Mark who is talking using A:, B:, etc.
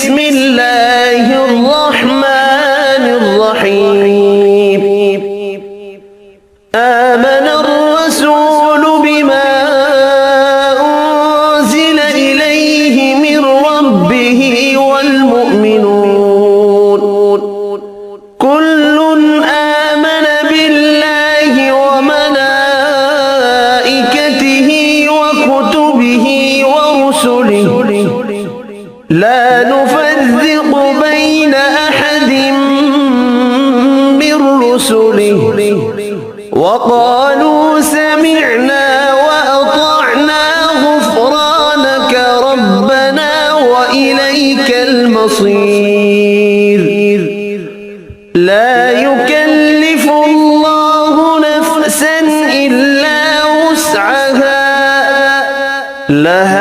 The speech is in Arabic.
A: بسم الله الرحمن الرحيم آمن الرسول بما أنزل إليه من ربه والمؤمنون كل آمن بالله وملائكته وكتبه ورسله لا نفرق بين أحد من رسله وقالوا سمعنا وأطعنا غفرانك ربنا وإليك المصير لا يكلف الله نفسا إلا وسعها لها